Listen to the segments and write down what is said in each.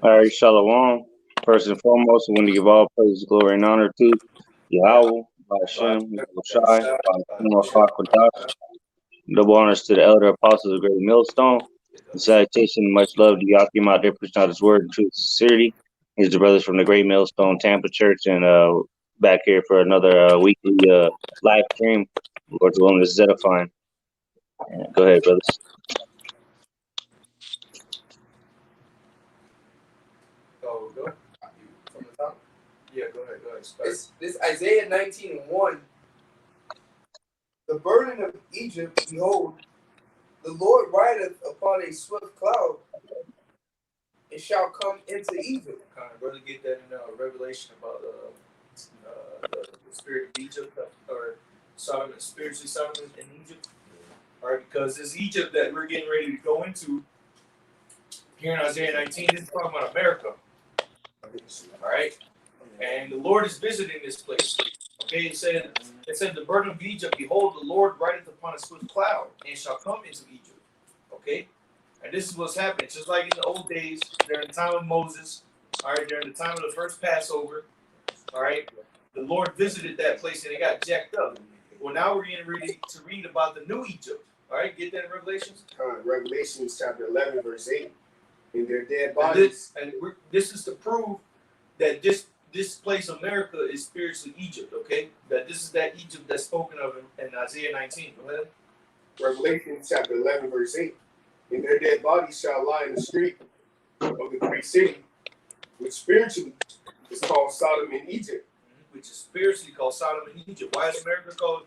All right, Shalom. First and foremost, I want to give all praise, glory, and honor to Yahweh, Hashem, Shai, Kwadash. Double honors to the elder apostles of Great Millstone. And salutation and much love to Yakim out there pushing out his word in truth and sincerity. He's the brothers from the Great Millstone Tampa Church and back here for another weekly live stream. Lord's willing, this is edifying. Go ahead, brothers. Oh, go from the top. Yeah, go ahead. This Isaiah 19:1. The burden of Egypt, behold, the Lord rideth upon a swift cloud, and shall come into Egypt. Kind of really get that in Revelation about the spirit of Egypt or Solomon, spiritually Solomon in Egypt. All right, because this Egypt that we're getting ready to go into here in Isaiah 19, this is talking about America. All right, and the Lord is visiting this place. Okay, it said the burden of Egypt, behold, the Lord rideth upon a swift cloud, and shall come into Egypt. Okay, and this is what's happening. Just like in the old days, during the time of Moses, all right, during the time of the first Passover, all right, the Lord visited that place and it got jacked up. Well, now we're getting ready to read about the new Egypt. All right, get that in Revelations? Revelations chapter 11, verse 8. In their dead bodies. This is to prove that this place, America, is spiritually Egypt, okay? That this is that Egypt that's spoken of in Isaiah 19. Go ahead. Revelation chapter 11, verse 8. In their dead bodies shall lie in the street of the great city, which spiritually is called Sodom and Egypt. Which is spiritually called Sodom and Egypt. Why is America called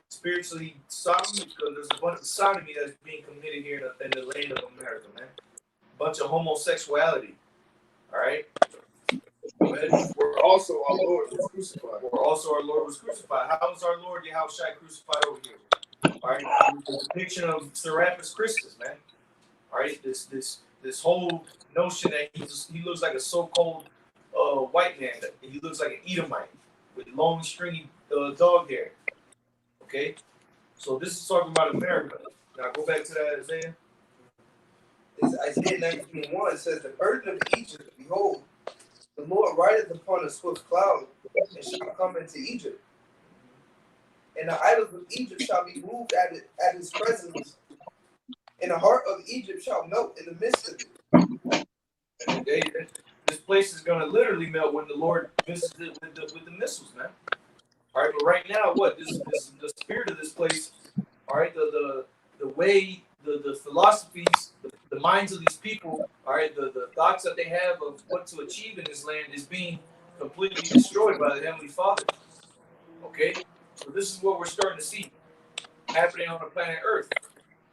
spiritually Sodom? Because there's a bunch of sodomy that's being committed here in the land of America, man. A bunch of homosexuality. All right? Where also our Lord was crucified. Our Lord was crucified. How was our Lord Yahushua crucified over here? All right, the depiction of Serapis Christus, man. All right, this whole notion that he looks like a so-called white man. That he looks like an Edomite with long, stringy dog hair. Okay, so this is talking about America. Now go back to that Isaiah. It's Isaiah 19:1. It says, "The burden of Egypt, behold, the Lord rideth upon a swift cloud, and shall come into Egypt. And the idols of Egypt shall be moved at his presence, and the heart of Egypt shall melt in the midst of it." Okay, this place is going to literally melt when the Lord visits it with the missiles, man. All right, but right now, what this the spirit of this place? All right, the way, the philosophies, the minds of these people, all right, the thoughts that they have of what to achieve in this land is being completely destroyed by the Heavenly Father. Okay, so this is what we're starting to see happening on the planet Earth.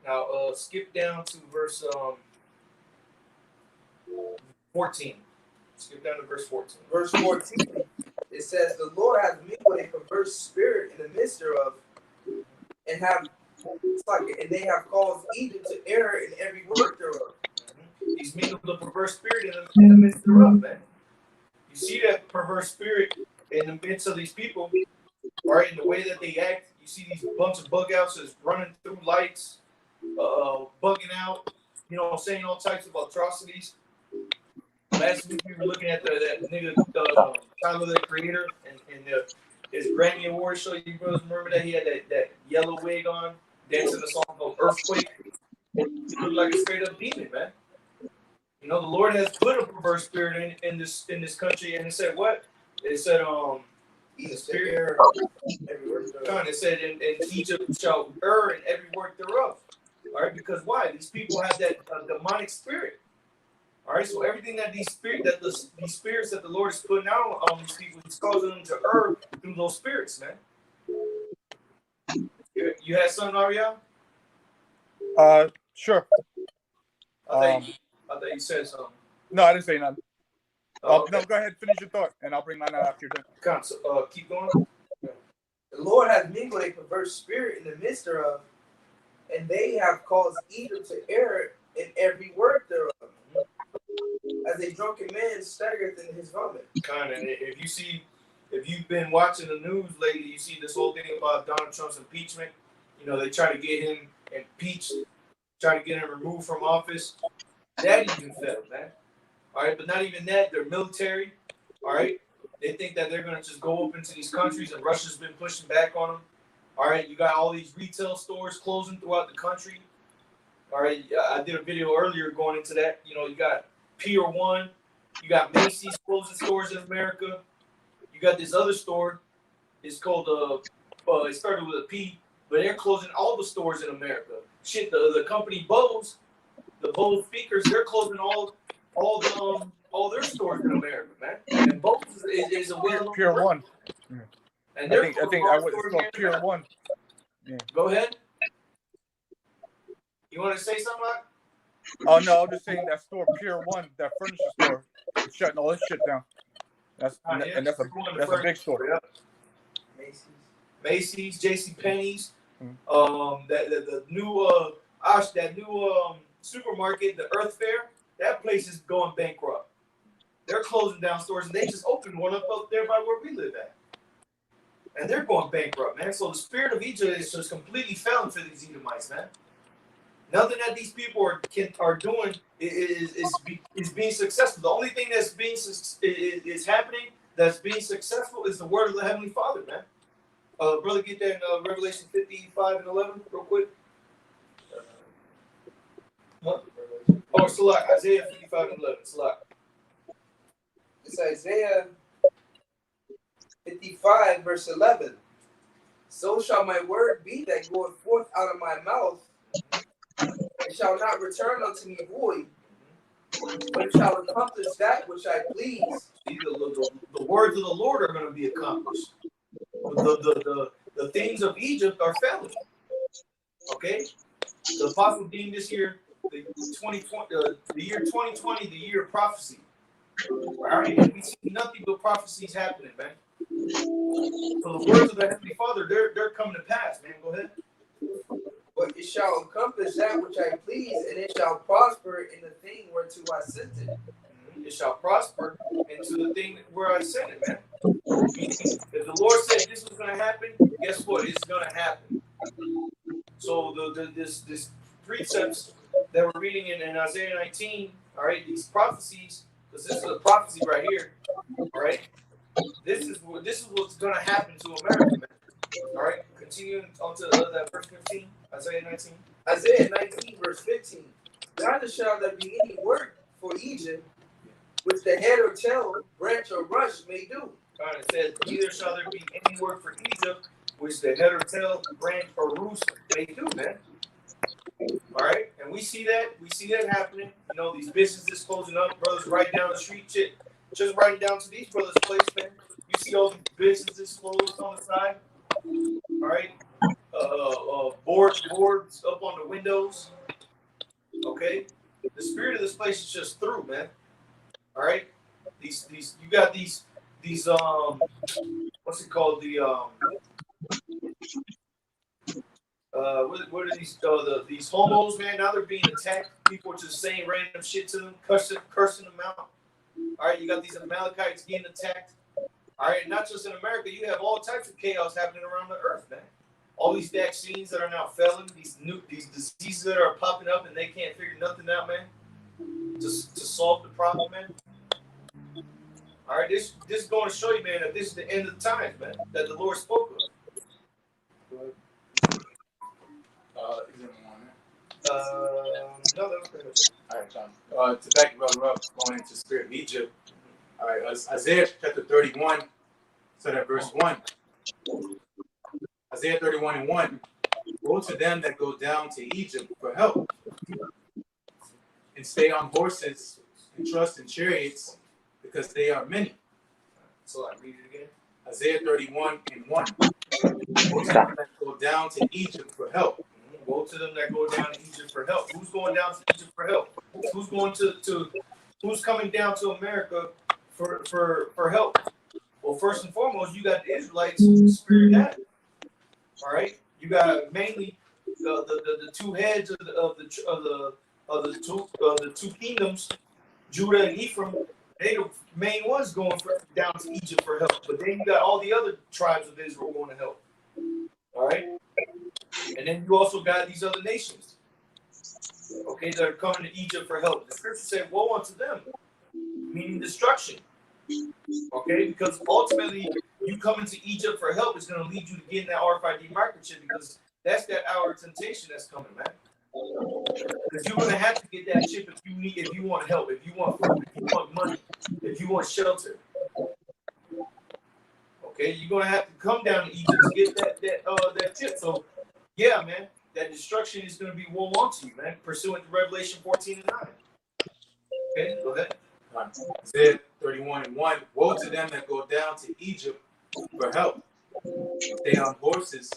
Now, skip down to verse 14. Skip down to verse 14. Verse 14, it says, "The Lord hath mingled a perverse spirit in the midst thereof, and they have caused Egypt to err in every work thereof." He's mingled the perverse spirit in the midst thereof, man. You see that perverse spirit in the midst of these people, right? In the way that they act. You see these bunch of bug outs just running through lights, bugging out, saying all types of atrocities. Last week we were looking at that nigga, Tyler, the Creator, and his Grammy Award show. You brothers remember that he had that yellow wig on, dancing a song called Earthquake? He looked like a straight up demon, man. The Lord has put a perverse spirit in this country, and it said what? It said the spirit every work thereof. It said in Egypt shall err in every work thereof. All right, because why? These people have that demonic spirit. All right, so everything that these spirits that the Lord is putting out on these people, He's causing them to err through those spirits, man. You had something, Ariel? Sure. I thought you said something. No, I didn't say nothing. Okay. No, go ahead, finish your thought, and I'll bring mine out after you're done. Keep going. The Lord has mingled a perverse spirit in the midst thereof, and they have caused Egypt to err in every work thereof, as a drunken man staggereth in his vomit. Kind of. If you've been watching the news lately, you see this whole thing about Donald Trump's impeachment. They try to get him impeached, try to get him removed from office. That even failed, man. All right, but not even that. They're military. All right, they think that they're gonna just go up into these countries, and Russia's been pushing back on them. All right, you got all these retail stores closing throughout the country. All right, I did a video earlier going into that. You know, you got Pier 1, you got Macy's closing stores in America. You got this other store. It's called it started with a P, but they're closing all the stores in America. Shit, the company Bose, the Bose speakers, they're closing all their stores in America, man. And Bose is a well-known Pure brand. One. And I think I would call Pure One. Yeah. Go ahead. You want to say something, Mike? Oh no, I'm just saying that store Pure One, that furniture store, is shutting all this shit down. That's and that's a big store. Yeah. Macy's, J.C. Penney's, the new supermarket, the Earth Fair, that place is going bankrupt. They're closing down stores, and they just opened one up there by where we live at, and they're going bankrupt, man. So the spirit of Egypt is just completely failing for these Edomites, man. Nothing that these people are doing is being successful. The only thing that's is happening that's being successful is the word of the Heavenly Father, man. Brother, get that in Revelation 55 and 11 real quick. What? Oh, Salak, Isaiah 55 and 11. Salak. It's Isaiah 55, verse 11. So shall my word be that goeth forth out of my mouth, and shall not return unto me void, but it shall accomplish that which I please. See, the words of the Lord are going to be accomplished. The things of Egypt are failing. Okay? The apostle deemed this year, the year 2020, the year of prophecy. All right? And we see nothing but prophecies happening, man. So the words of the Heavenly Father, they're coming to pass, man. Go ahead. But it shall accomplish that which I please, and it shall prosper in the thing whereto I sent it. It shall prosper into the thing where I sent it, man. If the Lord said this was going to happen, guess what? It's going to happen. So this precepts that we're reading in Isaiah 19, all right, these prophecies, because this is a prophecy right here, all right. This is what's going to happen to America, man. All right, continuing on to that verse 15, Isaiah 19. Isaiah 19, verse 15. Neither shall there be any work for Egypt, which the head or tail, branch or rush may do. All right, it says, neither shall there be any work for Egypt, which the head or tail, branch or roost may do, man. All right, and we see that happening. You know, these businesses closing up, brothers right down the street, shit. Just right down to these brothers' place, man. You see all these businesses closed on the side. All right, boards up on the windows. Okay, the spirit of this place is just through, man. All right, these you got these what's it called, what are these homos, man? Now they're being attacked. People are just saying random shit to them, cursing them out. All right, you got these Amalekites getting attacked. All right, not just in America, you have all types of chaos happening around the earth, man. All these vaccines that are now failing, these diseases that are popping up, and they can't figure nothing out, man, to solve the problem, man. All right, this is going to show you, man, that this is the end of the times, man, that the Lord spoke of. Go ahead. No, that was pretty much it. All right, John. To back brother up, going into spirit of Egypt. All right, Isaiah chapter 31, so that verse 1. Isaiah 31 and 1. Woe to them that go down to Egypt for help, and stay on horses, and trust in chariots, because they are many. So I read it again. Isaiah 31 and 1. Woe to them that go down to Egypt for help. Woe to them that go down to Egypt for help. Who's going down to Egypt for help? Who's going who's coming down to America for help? Well, first and foremost, you got the Israelites, spirit that. All right, you got mainly the two heads of the two kingdoms, Judah and Ephraim. They the main ones going down to Egypt for help. But then you got all the other tribes of Israel going to help. All right, and then you also got these other nations. Okay, that are coming to Egypt for help. The scripture said, "Woe unto them," meaning destruction. Okay, because ultimately, you coming to Egypt for help is going to lead you to getting that RFID microchip, because that's that hour of temptation that's coming, man. Because you're going to have to get that chip if you want help, if you want food, if you want money, if you want shelter. Okay, you're going to have to come down to Egypt to get that chip. So, yeah, man, that destruction is going to be woe unto you, man, pursuant to Revelation 14:9. Okay, go ahead. Isaiah 31:1. Woe to them that go down to Egypt for help. Stay on horses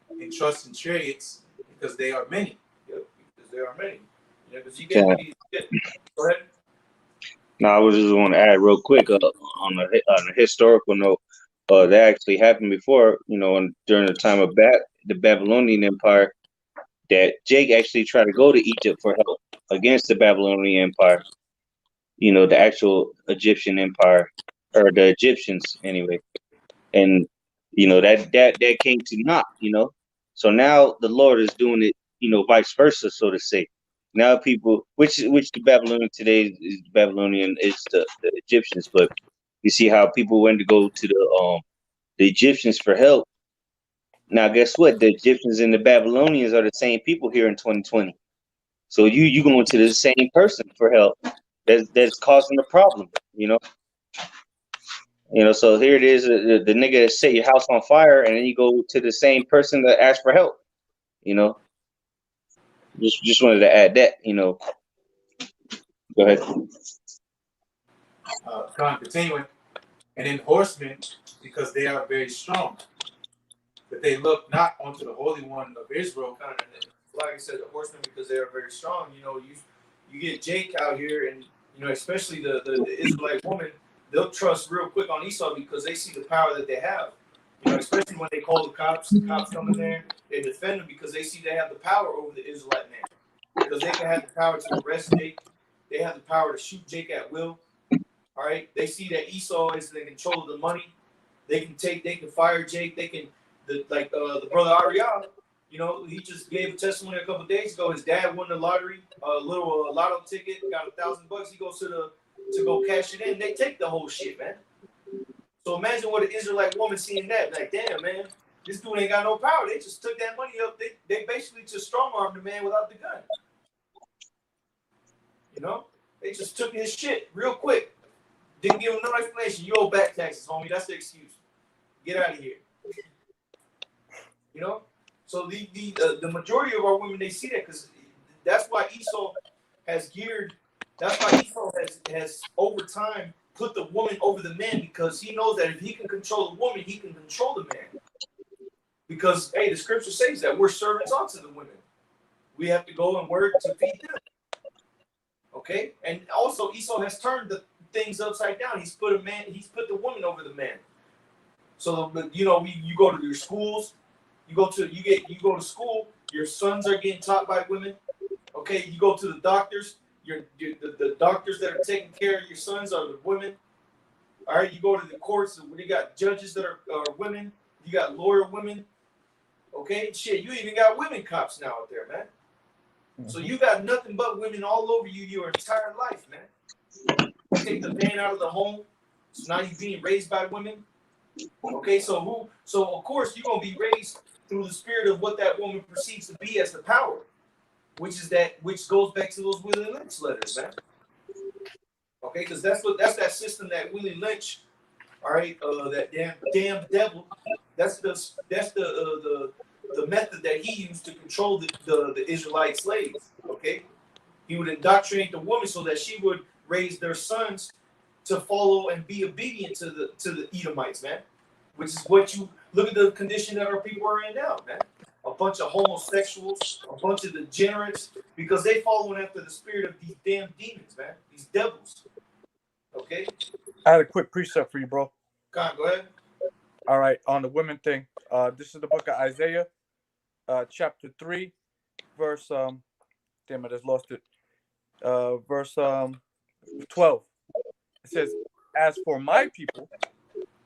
and trust in chariots, because they are many. Yep, because there are many. Yeah, because you get many. Go ahead. Now, I was just want to add real quick on a historical note. That actually happened before, during the time of the Babylonian Empire, that Jake actually tried to go to Egypt for help against the Babylonian Empire. The actual Egyptian Empire, or the Egyptians anyway, and that came to naught. So now the Lord is doing it, vice versa, so to say. Now people, which the Babylonian today is the Babylonian is the Egyptians, but you see how people went to go to the Egyptians for help. Now guess what? The Egyptians and the Babylonians are the same people here in 2020. So you going to the same person for help. That's causing the problem. So here it is, the nigga that set your house on fire, and then you go to the same person that asked for help. Just wanted to add that. Go ahead. Continuing. And in horsemen, because they are very strong, but they look not unto the Holy One of Israel. Like I said, the horsemen, because they are very strong. You get Jake out here, and especially the Israelite woman, they'll trust real quick on Esau because they see the power that they have. Especially when they call the cops come in there, they defend them because they see they have the power over the Israelite man. Because they can have the power to arrest Jake, they have the power to shoot Jake at will. All right, they see that Esau is in control of the money. They can fire Jake. They can the brother Ariel. He just gave a testimony a couple of days ago. His dad won the lottery, a little lotto ticket, got $1,000. He goes to go cash it in. They take the whole shit, man. So imagine what an Israelite woman seeing that, like, damn, man, this dude ain't got no power. They just took that money up. They basically just strong armed the man without the gun. They just took his shit real quick. Didn't give him no explanation. You owe back taxes, homie. That's the excuse. Get out of here. So the majority of our women, they see that, because that's why Esau has geared. That's why Esau has over time put the woman over the man, because he knows that if he can control the woman, he can control the man. Because the scripture says that we're servants unto the women. We have to go and work to feed them. Okay, and also Esau has turned the things upside down. He's put the woman over the man. So you go to your schools, you go to school, your sons are getting taught by women. Okay, you go to the doctors, the doctors that are taking care of your sons are the women. All right, you go to the courts, you got judges that are women, you got lawyer women. Okay, shit, you even got women cops now out there, man. So you got nothing but women all over you your entire life, man. You take the man out of the home, so now you're being raised by women. Okay, so of course you're gonna be raised through the spirit of what that woman perceives to be as the power, which goes back to those Willie Lynch letters, man. Okay, because that's that system that Willie Lynch, all right, that damn devil, that's the method that he used to control the Israelite slaves. Okay, he would indoctrinate the woman so that she would raise their sons to follow and be obedient to the Edomites, man. Which is what you look at the condition that our people are in now, man. A bunch of homosexuals, a bunch of degenerates, because they following after the spirit of these damn demons, man. These devils. Okay. I had a quick precept for you, bro. Go ahead. All right, on the women thing. This is the book of Isaiah, chapter 3, verse damn, I just lost it. Verse 12. It says, "As for my people,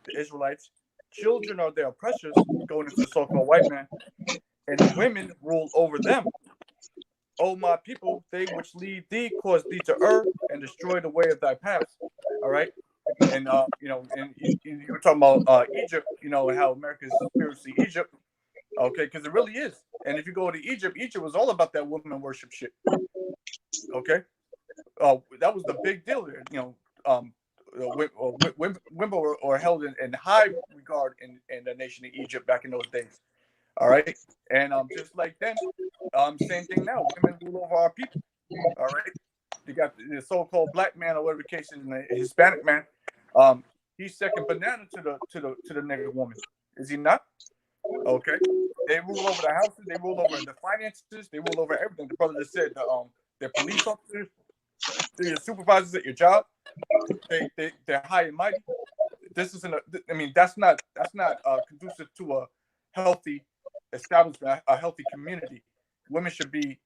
the Israelites, children are their oppressors," going into the so-called white man, "and women rule over them. O my people, they which lead thee cause thee to err and destroy the way of thy paths. All right. And and you were talking about Egypt, and how America is spiritually Egypt. Okay, because it really is. And if you go to Egypt, Egypt was all about that woman worship shit. Okay, that was the big deal there. Women were held in high regard in the nation of Egypt back in those days. All right, and just like then, same thing now. Women rule over our people. All right, you got the so-called black man or whatever the case is, and the Hispanic man. He's second banana to the nigger woman. Is he not? Okay. They rule over the houses. They rule over the finances. They rule over everything. The brother just said the police officers, they're your supervisors at your job. They're high and mighty. This isn't. I mean, that's not conducive to a healthy establishment, a healthy community. Women should be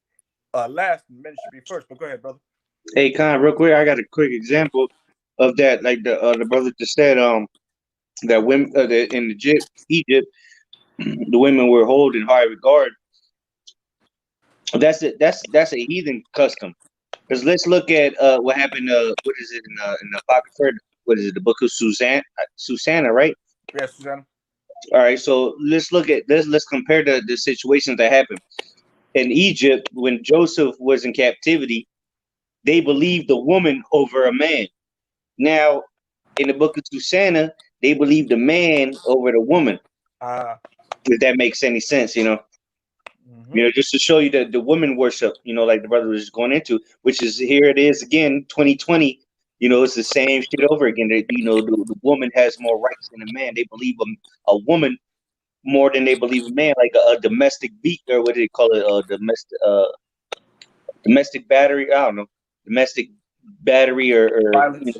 last, and men should be first. But go ahead, brother. Hey, Con, real quick, I got a quick example of that. Like the brother just said, that women in Egypt, the women were held in high regard. That's it. That's a heathen custom. Because let's look at what happened. What is it in the Apocrypha? What is it? The book of Susanna, right? Yeah, Susanna. All right. So let's compare the situations that happened in Egypt when Joseph was in captivity. They believed the woman over a man. Now, in the book of Susanna, they believed the man over the woman. If that makes any sense, just to show you the woman worship, like the brother was going into, which is here it is again, 2020. It's the same shit over again. The woman has more rights than a man. They believe a woman more than they believe a man, like a domestic beat, or what do they call it? Domestic battery. I don't know, domestic battery or violence.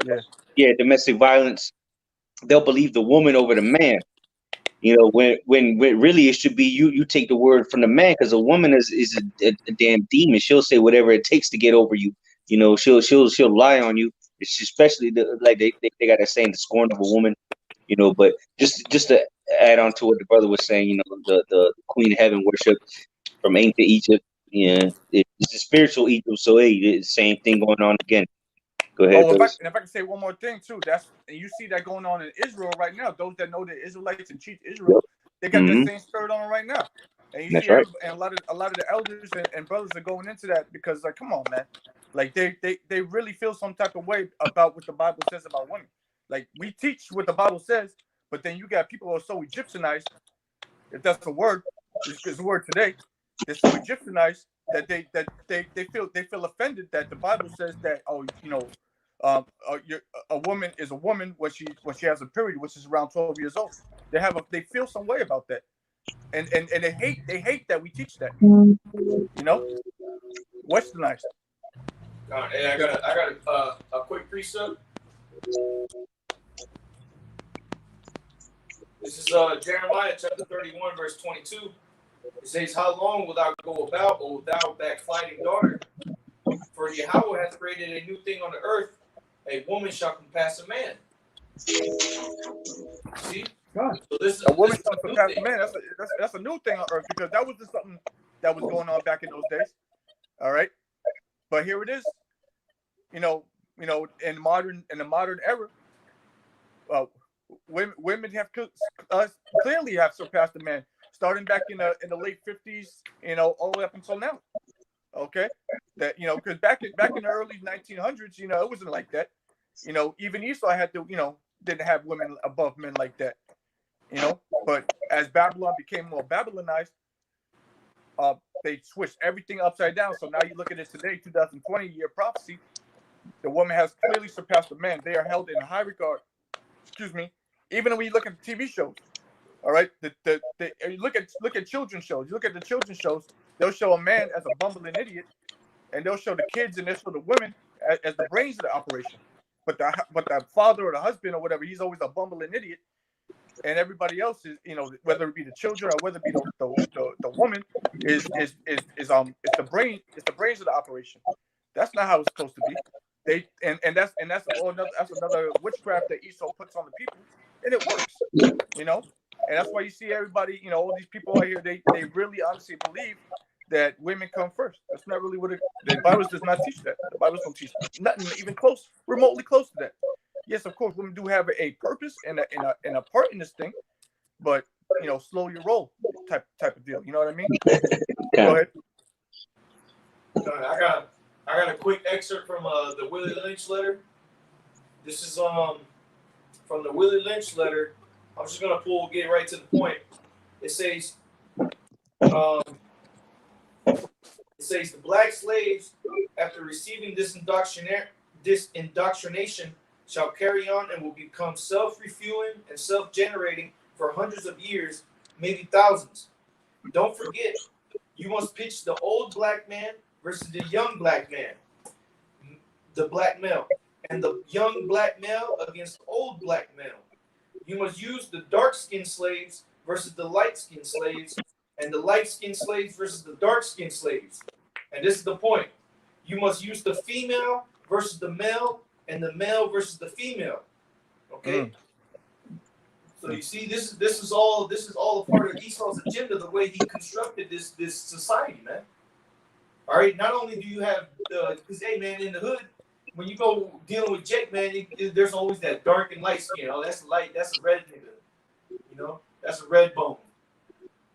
Domestic violence. They'll believe the woman over the man. When really it should be you take the word from the man, because a woman is a damn demon. She'll say whatever it takes to get over you. She'll lie on you. It's especially like they got that saying, the scorn of a woman. But just to add on to what the brother was saying, the Queen of Heaven worship from ancient Egypt. Yeah, it's a spiritual Egypt. So hey, it's the same thing going on again. Go ahead. Oh, if I can say one more thing too, you see that going on in Israel right now. Those that know the Israelites and teach Israel, they got that same spirit on right now. And you see, and a lot of the elders and brothers are going into that because, like, come on, man, like they really feel some type of way about what the Bible says about women. Like, we teach what the Bible says, but then you got people who are so Egyptianized, if that's a word, it's a word today. They're so Egyptianized that they feel offended that the Bible says that a woman is a woman when she has a period, which is around 12 years old. They feel some way about that, and they hate that we teach that. Westernized. And I got a quick precept. This is Jeremiah chapter 31, verse 22. It says, "How long wilt thou go about, O thou backsliding daughter? For Yahweh hath created a new thing on the earth. A woman shall compass a man." See? God. So this is a woman shall compass a man. That's a new thing on earth, because that was just something that was going on back in those days. All right, but here it is. In the modern era, women have clearly have surpassed the man, starting back in the late 50s, all the way up until now. Okay, that because back in the early 1900s, it wasn't like that. Even Esau had to, didn't have women above men like that. But as Babylon became more Babylonized, they switched everything upside down. So now you look at it today, 2020 year prophecy. The woman has clearly surpassed the man. They are held in high regard. Excuse me. Even when you look at the TV shows, all right. You look at children's shows. You look at the children's shows. They'll show a man as a bumbling idiot, and they'll show the kids and they'll show the women as the brains of the operation. But the father or the husband or whatever, he's always a bumbling idiot, and everybody else is, whether it be the children or whether it be the woman is it's the brains of the operation. That's not how it's supposed to be. That's another witchcraft that Esau puts on the people, and it works. And that's why you see everybody, all these people out here, they really honestly believe that women come first. That's not really what the Bible does not teach that. The Bible don't teach nothing even close, remotely close to that. Yes, of course, women do have a purpose and a part in this thing, but slow your roll type of deal. You know what I mean? Go ahead. I got a quick excerpt from the Willie Lynch letter. This is from the Willie Lynch letter. I'm just gonna get right to the point. It says, the black slaves, after receiving this indoctrination, shall carry on and will become self-refueling and self-generating for hundreds of years, maybe thousands. Don't forget, you must pitch the old black man versus the young black man, the black male, and the young black male against old black male. You must use the dark-skinned slaves versus the light-skinned slaves, and the light-skinned slaves versus the dark-skinned slaves. And this is the point. You must use the female versus the male, and the male versus the female. Okay? So you see, this is all a part of Esau's agenda, the way he constructed this society, man. All right. Not only do you have because hey man, in the hood, when you go dealing with Jake, man, there's always that dark and light skin. Oh, that's light. That's a red nigga. That's a red bone.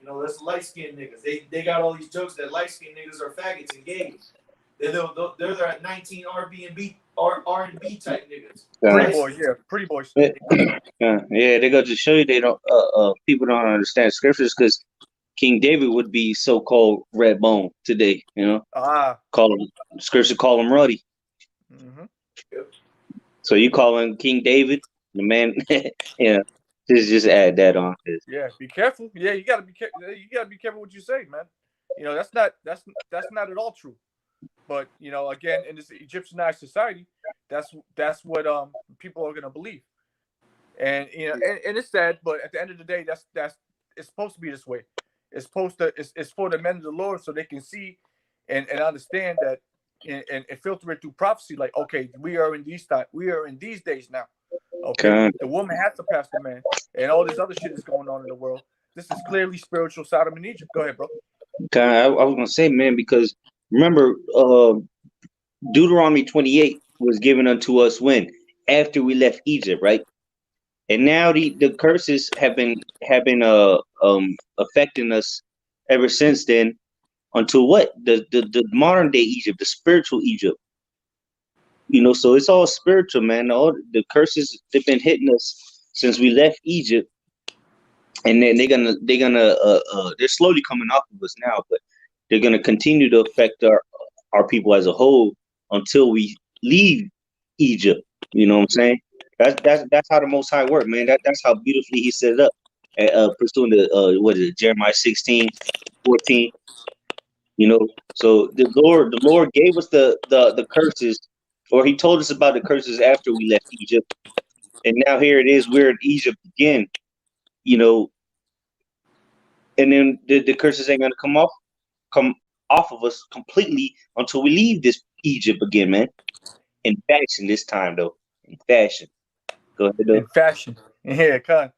That's light skinned niggas. They got all these jokes that light skinned niggas are faggots and gays. They're at 19 R&B type niggas. Pretty boys, yeah, pretty boys. Yeah, they go to show you they don't. People don't understand scriptures because King David would be so-called red bone today. Call him scripture. Call him ruddy. Mm-hmm. So you call him King David, the man. Just add that on. Yeah, be careful. Yeah, you gotta be careful. You gotta be careful what you say, man. That's not at all true. But again, in this Egyptianized society, that's what people are gonna believe. And and it's sad, but at the end of the day, that's it's supposed to be this way. It's for the men of the Lord so they can see and understand that and filter it through prophecy. Like, okay, we are in these days now. Okay, the woman has to pass the man, and all this other shit is going on in the world. This is clearly spiritual Sodom and Egypt. Go ahead, bro. I was gonna say, man, because remember, Deuteronomy 28 was given unto us when after we left Egypt, right? And now the curses have been affecting us ever since then until what the modern day Egypt, the spiritual Egypt. So it's all spiritual, man. All the curses, they've been hitting us since we left Egypt, and then they're slowly coming off of us now, but they're gonna continue to affect our people as a whole until we leave Egypt. You know what I'm saying? That's how the Most High work, man. That's how beautifully He set it up, pursuing the Jeremiah 16:14. So the Lord gave us the curses, or He told us about the curses after we left Egypt, and now here it is, we're in Egypt again. And then the curses ain't gonna come off of us completely until we leave this Egypt again, man. In fashion this time, though. In fashion. Go ahead, though. In fashion. Yeah, Con.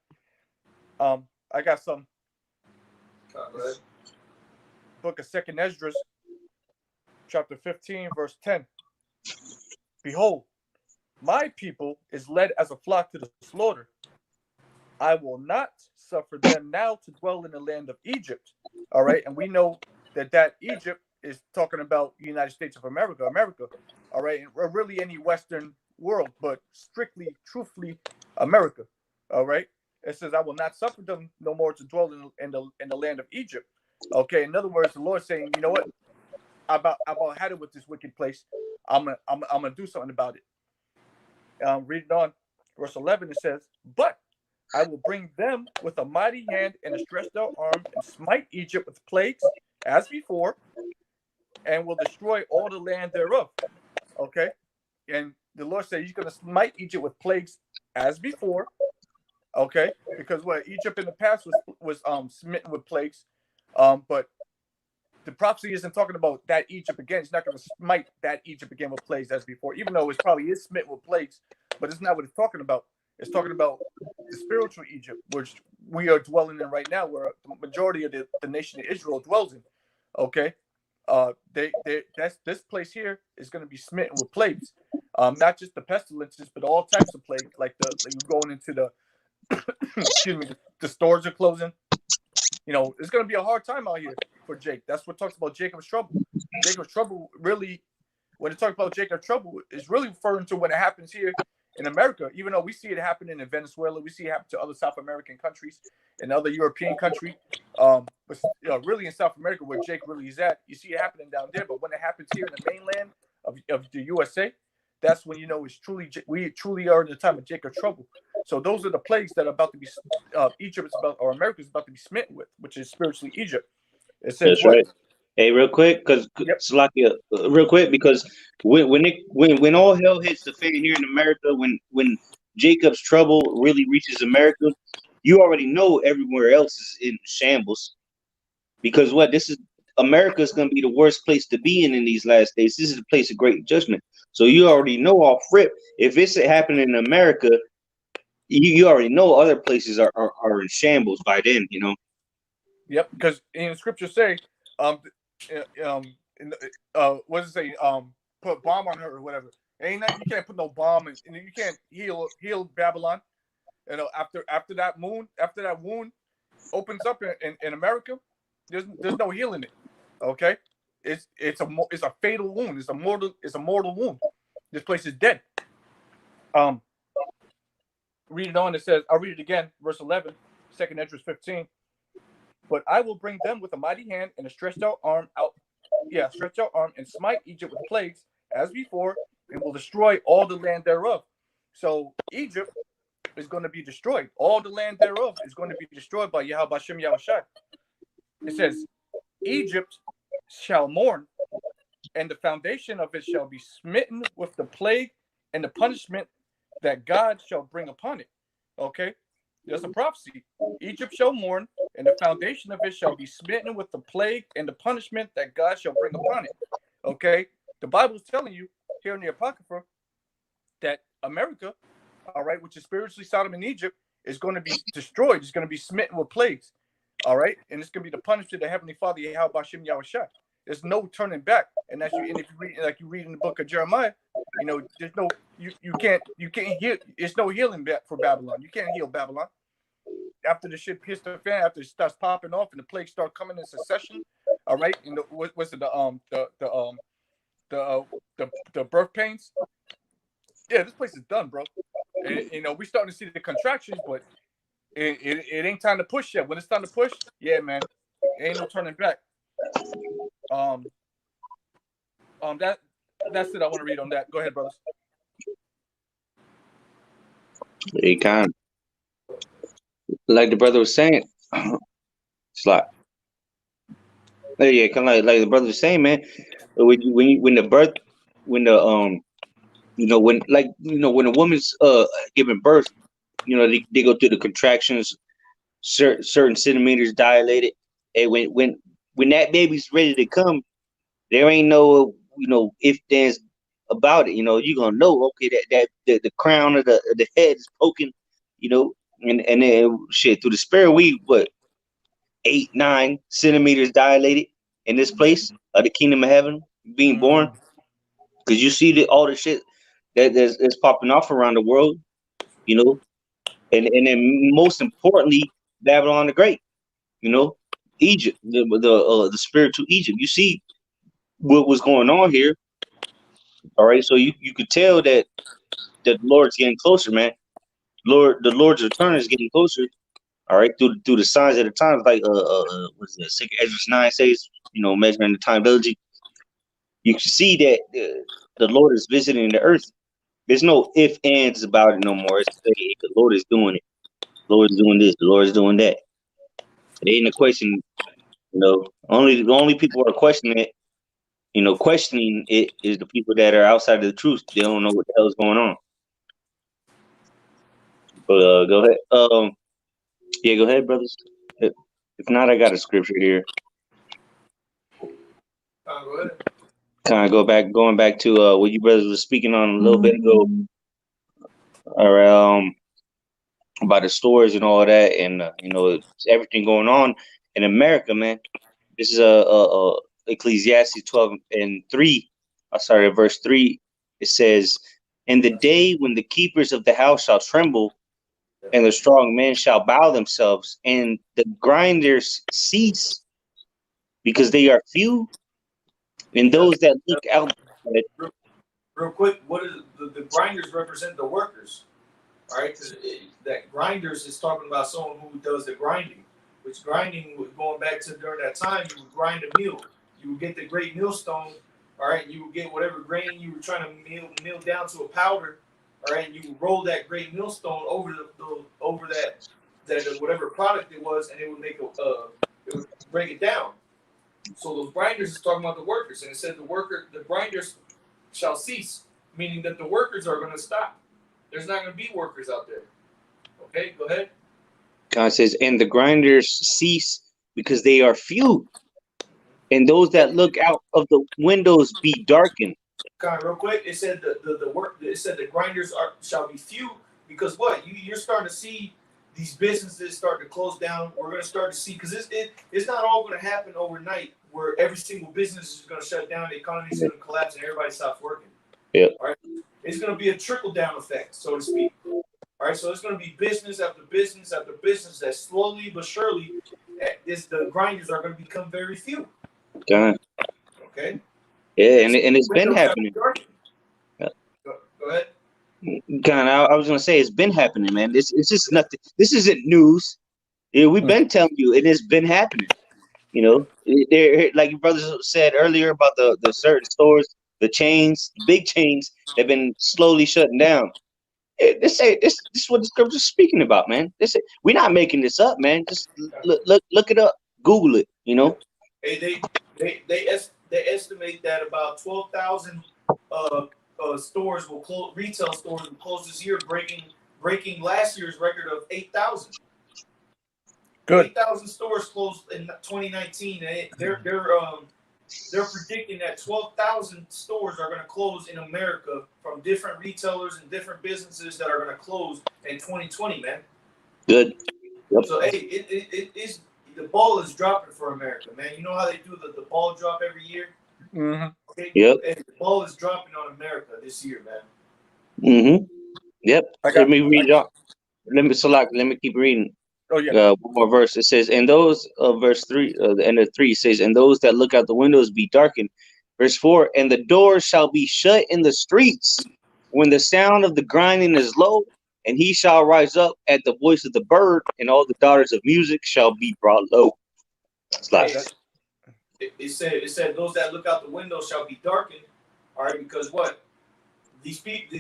I got some. Book of 2nd Esdras, chapter 15, verse 10. Behold, my people is led as a flock to the slaughter. I will not suffer them now to dwell in the land of Egypt. All right, and we know that Egypt is talking about the United States of America. All right, and really any Western world, but strictly, truthfully, America. All right, it says, "I will not suffer them no more to dwell in the land of Egypt." Okay, in other words, the Lord saying, you know what, I've had it with this wicked place. I'm gonna do something about it. Read it on, verse 11. It says, "But I will bring them with a mighty hand and a stretched out arm, and smite Egypt with plagues as before, and will destroy all the land thereof." Okay, and the Lord said He's going to smite Egypt with plagues as before. Okay, because what Egypt in the past was smitten with plagues, but the prophecy isn't talking about that Egypt again. It's not going to smite that Egypt again with plagues as before, even though it probably is smitten with plagues, but it's not what it's talking about. It's talking about the spiritual Egypt, which we are dwelling in right now, where the majority of the nation of Israel dwells in. Okay, That's this place here is going to be smitten with plagues, not just the pestilences, but all types of plague, like you going into the excuse me, the stores are closing. It's going to be a hard time out here for Jake. That's what talks about Jacob's trouble. Jacob's trouble really, when it talks about Jacob's trouble, is really referring to when it happens here in America. Even though we see it happening in Venezuela, we see it happen to other South American countries and other European countries. But really in South America, where Jake really is at, you see it happening down there. But when it happens here in the mainland of the USA, that's when we truly are in the time of Jacob's trouble. So those are the plagues that are about to be Egypt is about, or America is about to be smitten with, which is spiritually Egypt. It says That's what? right. Hey, real quick, because Yep. Salakia, real quick, because when all hell hits the fan here in America, when Jacob's trouble really reaches America, you already know everywhere else is in shambles. Because this is America is going to be the worst place to be in these last days. This is a place of great judgment. So you already know off rip, if it's happening in America, you already know other places are in shambles by then. Yep, because in the scriptures say, what does it say? Put bomb on her or whatever. Ain't that you can't put no bomb, and you can't heal Babylon. After that wound opens up in America, there's no healing it. Okay, it's a fatal wound. It's a mortal wound. This place is dead. Read it on. It says, I'll read it again. Verse 11, 2nd Esdras 15. But I will bring them with a mighty hand and a stretched out arm and smite Egypt with plagues as before, and will destroy all the land thereof. So Egypt is going to be destroyed. All the land thereof is going to be destroyed by Yahweh Hashem Yahushai. It says, Egypt shall mourn, and the foundation of it shall be smitten with the plague and the punishment that God shall bring upon it. Okay? There's a prophecy. Egypt shall mourn, and the foundation of it shall be smitten with the plague and the punishment that God shall bring upon it. Okay? The Bible is telling you here in the Apocrypha that America, all right, which is spiritually Sodom and Egypt, is going to be destroyed. It's going to be smitten with plagues. All right? And it's going to be the punishment of the Heavenly Father, Yahweh Hashem Yahushua. There's no turning back. And if you read, like you read in the book of Jeremiah, there's no you can't heal. There's no healing for Babylon. You can't heal Babylon. After the shit hits the fan, after it starts popping off and the plagues start coming in succession, all right. And what's it the birth pains? Yeah, this place is done, bro. And we starting to see the contractions, but it ain't time to push yet. When it's time to push, yeah, man, ain't no turning back. That's it. I want to read on that. Go ahead, brothers. It kind of, like the brother was saying, it's like, yeah, kind of like the brother was saying, man. When when the when a woman's giving birth, they go through the contractions, certain centimeters dilated, and when that baby's ready to come, there ain't no if there's about it. You're gonna know, okay, that the crown of the head is poking, and then shit through the spare we 8-9 centimeters dilated in this place of the kingdom of heaven being born, because you see all the shit that's popping off around the world, and then most importantly, Babylon the Great, Egypt, the spiritual Egypt. You see what was going on here. All right, so you could tell that the Lord's getting closer, man. The Lord's return is getting closer. All right, through the signs of the times, like what's it, 2nd Esdras 9 says, measuring the time diligently. You can see that the Lord is visiting the earth. There's no ifs, ands about it no more. It's the Lord is doing it. The Lord is doing this. The Lord is doing that. It ain't a question. The only people who are questioning it. Questioning it is the people that are outside of the truth. They don't know what the hell is going on. But go ahead. Yeah, go ahead, brothers. If not, I got a scripture here. Go ahead. Kind of going back to what you brothers were speaking on a little bit ago. All right, about the stores and all that, and everything going on in America, man. This is Ecclesiastes 12:3. Verse 3. It says, "In the day when the keepers of the house shall tremble, and the strong men shall bow themselves, and the grinders cease, because they are few, and those that look out." Real quick, what is the grinders represent the workers? All right, because that grinders is talking about someone who does the grinding. Which grinding, going back to during that time, you would grind a mill. You would get the great millstone. All right, you would get whatever grain you were trying to mill down to a powder. All right, and you would roll that great millstone over over that whatever product it was, and it would make it would break it down. So those grinders is talking about the workers, and it said the grinders shall cease, meaning that the workers are going to stop. There's not going to be workers out there. Okay, go ahead. God says, "And the grinders cease, because they are few, and those that look out of the windows be darkened." Kind of real quick, it said the work. It said the grinders shall be few, because what you're starting to see these businesses start to close down. We're going to start to see, because it's not all going to happen overnight, where every single business is going to shut down, the economy is going to collapse, and everybody stops working. Yeah. All right. It's going to be a trickle down effect, so to speak. All right. So it's going to be business after business after business that slowly but surely, the grinders are going to become very few. God. Okay. Yeah, and it's been happening. Go ahead. God, I was gonna say it's been happening, man. It's just nothing. This isn't news. Yeah, we've been telling you, it has been happening. You know, like your brothers said earlier about the certain stores, the chains, big chains, they've been slowly shutting down. This is what the scripture's speaking about, man. We're not making this up, man. Just look it up, Google it. You know. Hey, they estimate that about 12,000 stores will close. Retail stores will close this year, breaking last year's record of 8,000. Good. 8,000 stores closed in 2019. They're predicting that 12,000 stores are going to close in America from different retailers and different businesses that are going to close in 2020, man. Good. Yep. So hey, it is, the ball is dropping for America, man. You know how they do the ball drop every year? Mm-hmm. Okay? Yep. Hey, the ball is dropping on America this year, man. Mm-hmm. Yep. Let me read on. Let me keep reading. Oh yeah. One more verse. It says, "And those," verse 3, the end of 3 says, "And those that look out the windows be darkened." Verse 4, "And the doors shall be shut in the streets when the sound of the grinding is low, and he shall rise up at the voice of the bird, and all the daughters of music shall be brought low." It's like, It said those that look out the window shall be darkened. All right, because what? These people,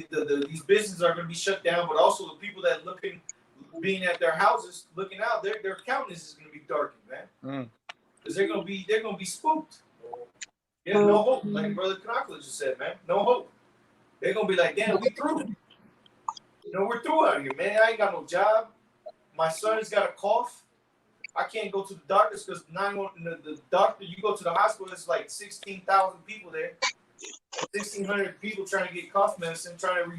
these businesses are going to be shut down, but also the people that being at their houses looking out, their countenance is going to be darkened, man. Because they're going to be spooked. Yeah, no hope. Like Brother Kanakla just said, man, no hope. They're going to be like, damn, we through. You know, we're through out here, man. I ain't got no job. My son's got a cough. I can't go to the doctors because the doctor, you go to the hospital, it's like 16,000 people there. 1,600 people trying to get cough medicine, trying to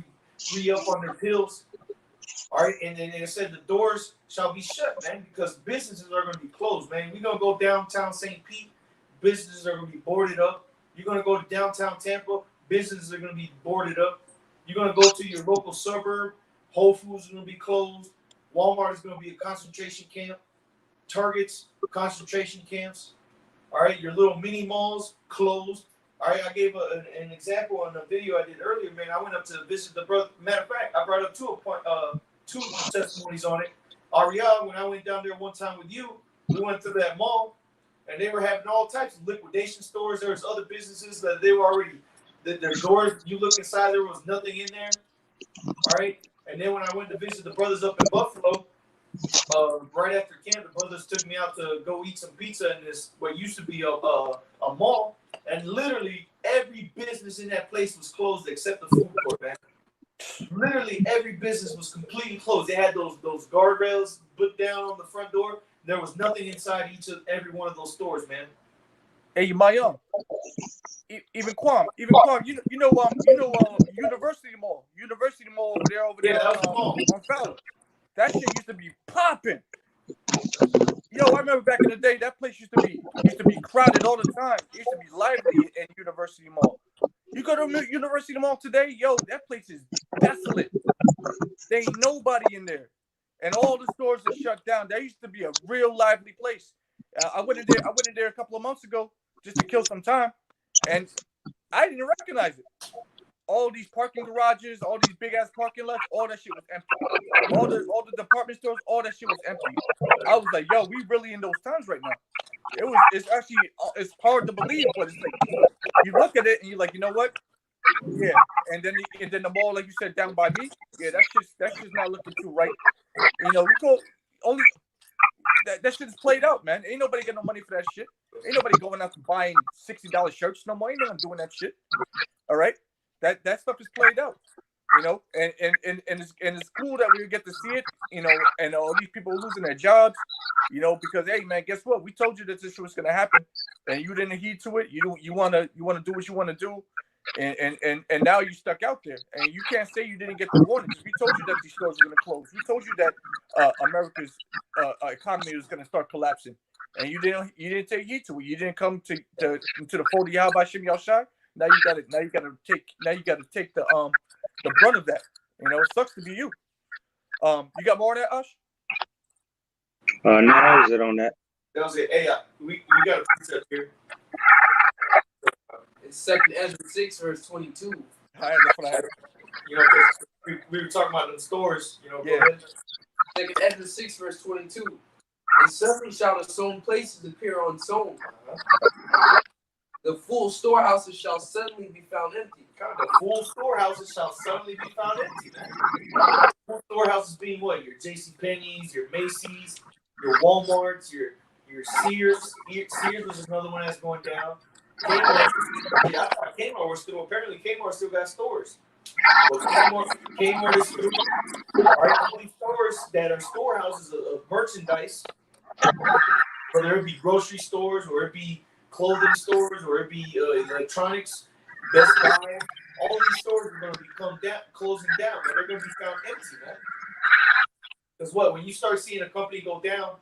re-up on their pills. All right, and then it said the doors shall be shut, man, because businesses are going to be closed, man. We're going to go downtown St. Pete, businesses are going to be boarded up. You're going to go to downtown Tampa, businesses are going to be boarded up. You're going to go to your local suburb, Whole Foods is going to be closed. Walmart is going to be a concentration camp. Targets, concentration camps. All right, your little mini malls closed. All right, I gave an example on a video I did earlier, man. I went up to visit the brother. Matter of fact, I brought up two testimonies on it. Ariel, when I went down there one time with you, we went through that mall, and they were having all types of liquidation stores. There was other businesses that they were already, their doors, you look inside, there was nothing in there. All right, and then when I went to visit the brothers up in Buffalo, right after camp, the brothers took me out to go eat some pizza in this what used to be a mall, and literally every business in that place was closed except the food court, man. Literally every business was completely closed. They had those guardrails put down on the front door. There was nothing inside every one of those stores, man. Hey, Mayum. Even Quam, you know University Mall over there Yeah, on Fowler. That shit used to be popping. Yo, I remember back in the day, that place used to be crowded all the time. It used to be lively in University Mall. You go to University Mall today, yo, that place is desolate. There ain't nobody in there, and all the stores are shut down. That used to be a real lively place. I went in there a couple of months ago just to kill some time, and I didn't recognize it. All these parking garages, all these big ass parking lots, all that shit was empty. All the department stores, all that shit was empty. I was like, yo, we really in those times right now. It's hard to believe, but it's like you look at it and you're like, you know what? Yeah. And then the mall, like you said, down by me, yeah, that's just not looking too right. You know, we go only that shit's played out, man. Ain't nobody getting no money for that shit. Ain't nobody going out and buying $60 shirts no more. Ain't no one doing that shit. All right. That stuff is played out, you know, and it's cool that we get to see it, you know, and all these people losing their jobs, you know, because hey man, guess what? We told you that this was gonna happen, and you didn't heed to it. You wanna do what you want to do, and now you stuck out there, and you can't say you didn't get the warning because we told you that these stores were gonna close. We told you that America's economy was gonna start collapsing, and you didn't take heed to it. You didn't come to the 40 Yahba Shim Yashai. Now you gotta take the brunt of that. You know, it sucks to be you. You got more on that, Ash? No, that was it on that. That was it. Hey, we got a precept here. It's 2nd Ezra 6, verse 22. All right, that's what I had. You know, because we were talking about the stores. You know, Yeah. go ahead. 2nd Ezra 6, verse 22. And suddenly shall the sown places appear unsown. The full storehouses shall suddenly be found empty. God, the full storehouses shall suddenly be found empty, man. Full storehouses being what? Your JCPenney's, your Macy's, your Walmart's, your Sears. Sears was another one that's going down. Kmart, yeah, I thought Kmart was still, apparently Kmart still got stores. Well, Kmart is through. All right, all these stores that are storehouses of merchandise, whether it be grocery stores or it be clothing stores or it be electronics, Best Buy, all these stores are going to become closing down. And they're going to be found empty, man. Because what? When you start seeing a company go down,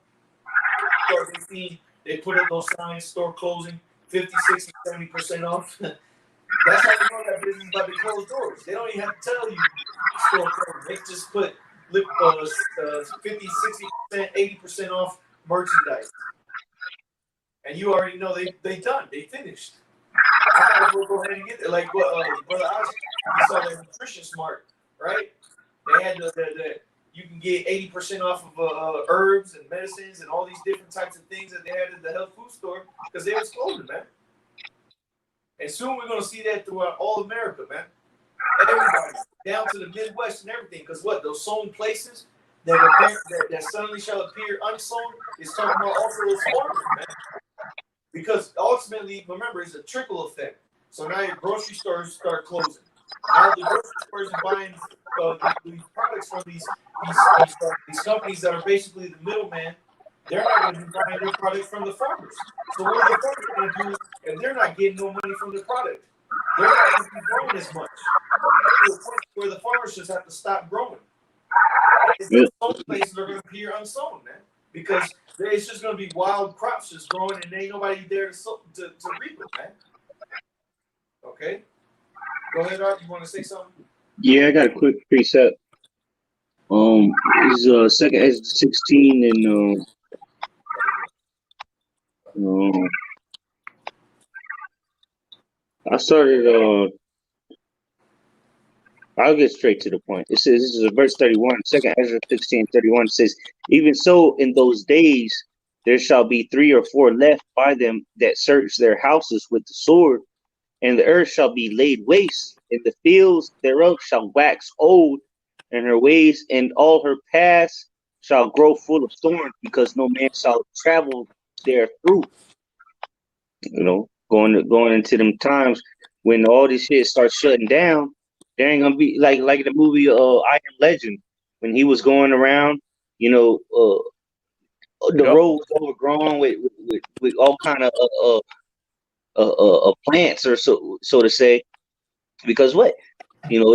they put up those signs, store closing, 50, 60, 70% off. That's how you know that business is about to close doors. They don't even have to tell you store closing. They just put 50, 60%, 80% off merchandise. And you already know they done. They finished. I might as well go ahead and get it. Like what Brother Oz, you saw that Nutrition Smart, right? They had the you can get 80% off of herbs and medicines and all these different types of things that they had at the health food store because they was closing, man. And soon we're gonna see that throughout all America, man. Everybody down to the Midwest and everything. Because what? Those sown places that suddenly shall appear unsown is talking about also those farmers, man. Because ultimately, remember, it's a trickle effect. So now your grocery stores start closing. Now the grocery stores are buying these products from these companies that are basically the middleman. They're not going to be buying their products from the farmers. So what are the farmers going to do if they're not getting no money from the product? They're not going to be growing as much. To the point where the farmers just have to stop growing. Some places are going to appear unsown, man. Because it's just going to be wild crops just growing and ain't nobody there to reap it, man. Okay? Go ahead, Art. You want to say something? Yeah, I got a quick precept. It's 2nd Ezra 16 and I started I'll get straight to the point. It says, this is verse 31, 2nd Ezra 16:31 says, even so in those days there shall be 3 or 4 left by them that search their houses with the sword, and the earth shall be laid waste, and the fields thereof shall wax old, and her ways and all her paths shall grow full of thorns, because no man shall travel there through. You know, going into them times when all this shit starts shutting down, there ain't gonna be like the movie I Am Legend, when he was going around, you know, the road was overgrown with all kind of plants, or so to say, because what, you know,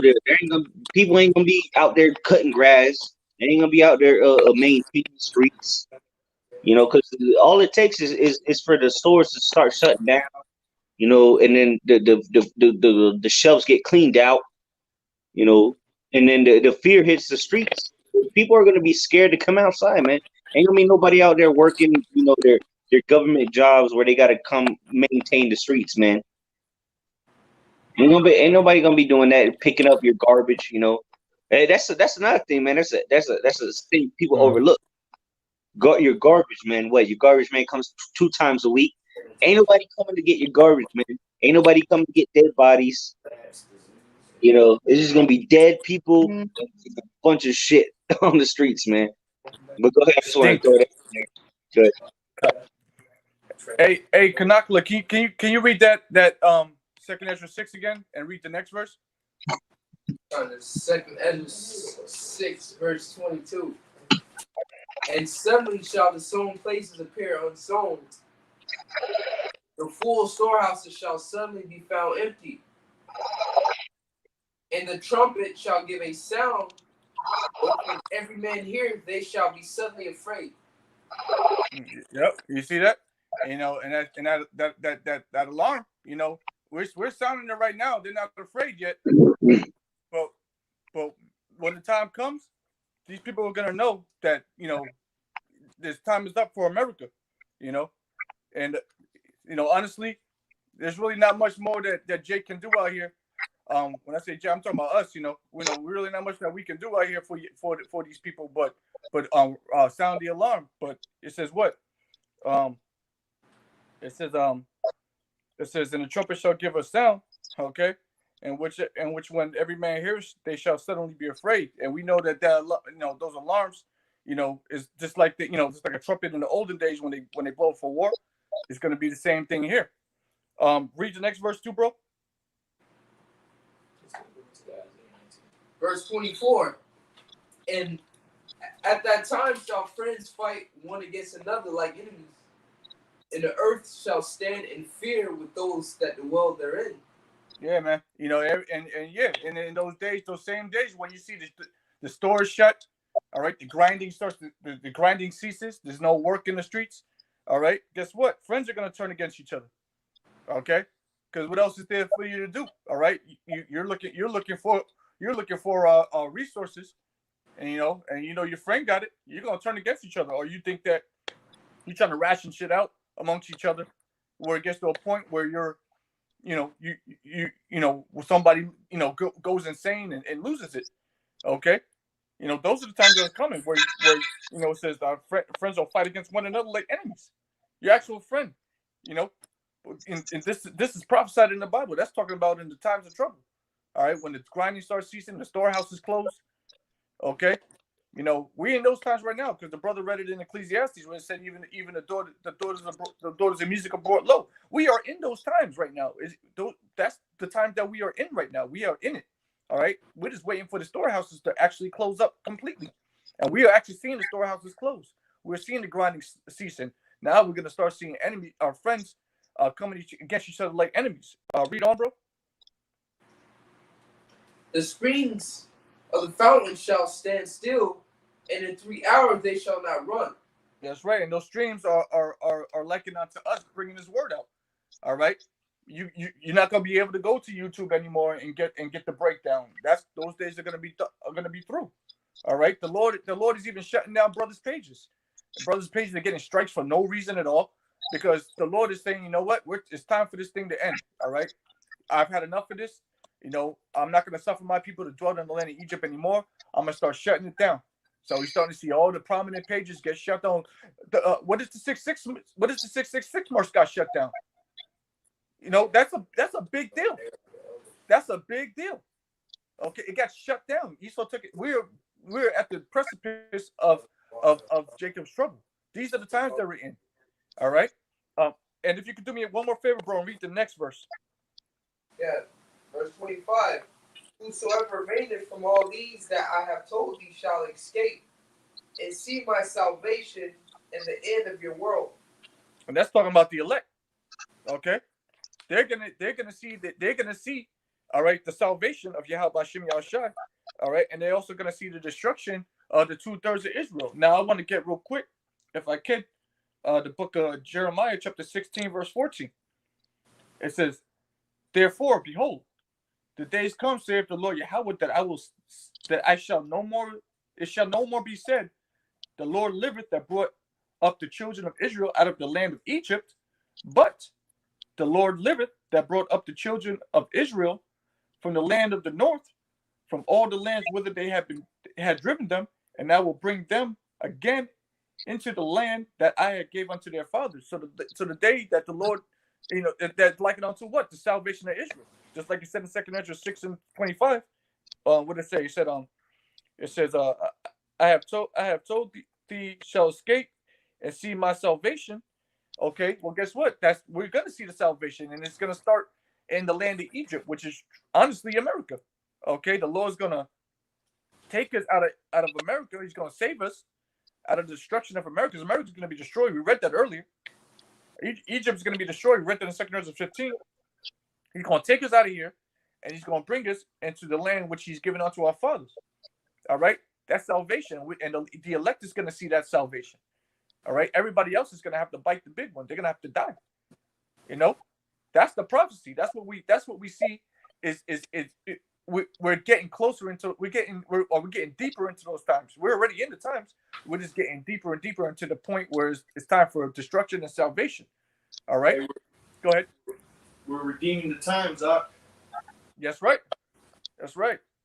people ain't gonna be out there cutting grass. They ain't gonna be out there maintaining streets. You know, because all it takes is for the stores to start shutting down. You know, and then the shelves get cleaned out. You know, and then the fear hits the streets. People are gonna be scared to come outside, man. Ain't gonna be nobody out there working. You know, their government jobs where they gotta come maintain the streets, man. Ain't nobody gonna be doing that, picking up your garbage. You know, hey, that's another thing, man. That's a thing people overlook. Your garbage, man. What your garbage man comes 2 times a week. Ain't nobody coming to get your garbage, man. Ain't nobody coming to get dead bodies. You know, it's just gonna be dead people and a bunch of shit on the streets, man. But go ahead, I just want to Stink. throw that in there. Good. Hey, Kanakla, can you read that 2nd Ezra 6 again and read the next verse? On the 2nd Ezra 6, verse 22. And suddenly shall the sown places appear unsown. The full storehouses shall suddenly be found empty. And the trumpet shall give a sound, but when every man hears, they shall be suddenly afraid. Yep, you see that? You know, and that alarm, you know, we're sounding it right now. They're not afraid yet, but when the time comes, these people are gonna know that, you know, this time is up for America, you know, and you know, honestly, there's really not much more that Jake can do out here. When I say Jake, I'm talking about us. You know, really not much that we can do out here for these people, but sound the alarm. But it says what? It says and the trumpet shall give a sound, okay, and which when every man hears, they shall suddenly be afraid. And we know that you know, those alarms, you know, is just like just like a trumpet in the olden days when they blow for war. It's going to be the same thing here. Read the next verse too, bro. Verse 24. And at that time shall friends fight one against another like enemies. And the earth shall stand in fear with those that dwell therein. Yeah, man. You know, and in those days, those same days when you see the stores shut, all right, the grinding starts, the grinding ceases. There's no work in the streets. All right, guess what? Friends are gonna turn against each other. Okay, because what else is there for you to do? All right, you're looking for resources, and you know your friend got it. You're gonna turn against each other, or you think that you're trying to ration shit out amongst each other, where it gets to a point where you're, somebody, goes insane and loses it. Okay, those are the times that are coming where it says our friends will fight against one another like enemies. Your actual friend, and this is prophesied in the Bible. That's talking about in the times of trouble. All right, when the grinding starts ceasing, the storehouse is closed. Okay, we in those times right now, because the brother read it in Ecclesiastes when it said even the daughters of music are brought low. We are in those times right now. That's the time that we are in right now. We are in it. All right, we're just waiting for the storehouses to actually close up completely, and we are actually seeing the storehouses close. We're seeing the grinding ceasing. Now we're gonna start seeing our friends, coming against each other like enemies. Read on, bro. The springs of the fountain shall stand still, and in 3 hours they shall not run. That's right, and those streams are likened unto us bringing this word out. All right, you're not gonna be able to go to YouTube anymore and get the breakdown. Those days are gonna be through. All right, the Lord is even shutting down brothers' pages. Brothers' pages are getting strikes for no reason at all, because the Lord is saying, you know what, it's time for this thing to end. All right, I've had enough of this. I'm not going to suffer my people to dwell in the land of Egypt anymore. I'm going to start shutting it down. So we're starting to see all the prominent pages get shut down. What is the 666? What is the 666 march got shut down? That's a big deal. That's a big deal. Okay, it got shut down. Esau took it. We're at the precipice of Jacob's trouble. These are the times that we're in. All right. And if you could do me one more favor, bro, and read the next verse. Yeah. Verse 25. Whosoever remaineth from all these that I have told thee shall escape and see my salvation and the end of your world. And that's talking about the elect. Okay, they're gonna see, all right, the salvation of Yahweh Bashim Yahushai, all right, and they're also gonna see the destruction of the 2/3 of Israel. Now I want to get real quick, if I can, the book of Jeremiah, chapter 16, verse 14. It says, "Therefore, behold, the days come, saith the Lord Yahweh, that I shall no more. It shall no more be said, the Lord liveth, that brought up the children of Israel out of the land of Egypt, but the Lord liveth, that brought up the children of Israel from the land of the north, from all the lands whither they had driven them, and I will bring them again into the land that I had gave unto their fathers." So the day that the Lord, that's likened unto what? The salvation of Israel. Just like it said in 2 Ezra 6 and 25. What did it say? It said, it says, I have told thee shall escape and see my salvation. Okay, well, guess what? We're gonna see the salvation, and it's gonna start in the land of Egypt, which is honestly America. Okay, the Lord's gonna take us out of America. He's gonna save us out of the destruction of America. America's gonna be destroyed. We read that earlier. Egypt's gonna be destroyed. We read that in 2 Ezra 15. He's gonna take us out of here, and he's gonna bring us into the land which he's given unto our fathers. All right, that's salvation, and the elect is gonna see that salvation. All right, everybody else is gonna have to bite the big one. They're gonna have to die. That's the prophecy. That's what we see. We're getting closer into. We're getting deeper into those times. We're already in the times. We're just getting deeper and deeper into the point where it's time for destruction and salvation. All right, go ahead. We're redeeming the times, Doc. That's right.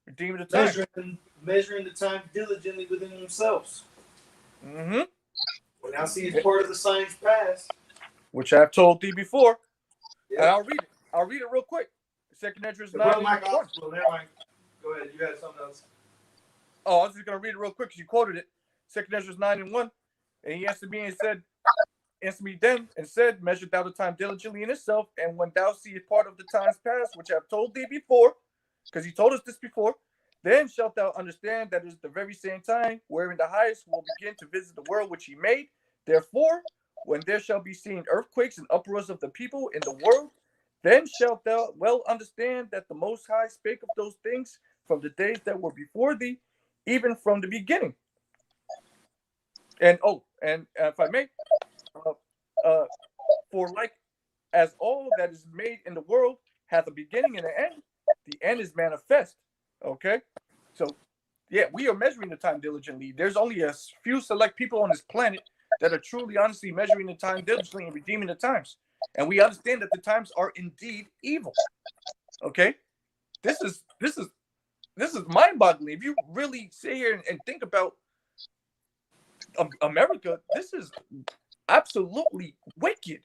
Redeeming the time. Measuring the time diligently within themselves. Mm-hmm. Well, now see, it's part of the signs past, which I've told thee before. Yeah. And I'll read it. I'll read it real quick. 2 Ezra 9. Well, never mind. Go ahead. You had something else. Oh, I was just gonna read it real quick because you quoted it. 2 Ezra 9 and 1. And he answered me then and said, measure thou the time diligently in itself, and when thou seest part of the times past, which I have told thee before, because he told us this before, then shalt thou understand that it is the very same time wherein the highest will begin to visit the world which he made. Therefore, when there shall be seen earthquakes and uproars of the people in the world, then shalt thou well understand that the Most High spake of those things from the days that were before thee, even from the beginning. And if I may, for like as all that is made in the world hath a beginning and an end, the end is manifest. Okay, so yeah, we are measuring the time diligently. There's only a few select people on this planet that are truly, honestly measuring the time diligently and redeeming the times. And we understand that the times are indeed evil. Okay, this is mind-boggling. If you really sit here and think about America, this is absolutely wicked.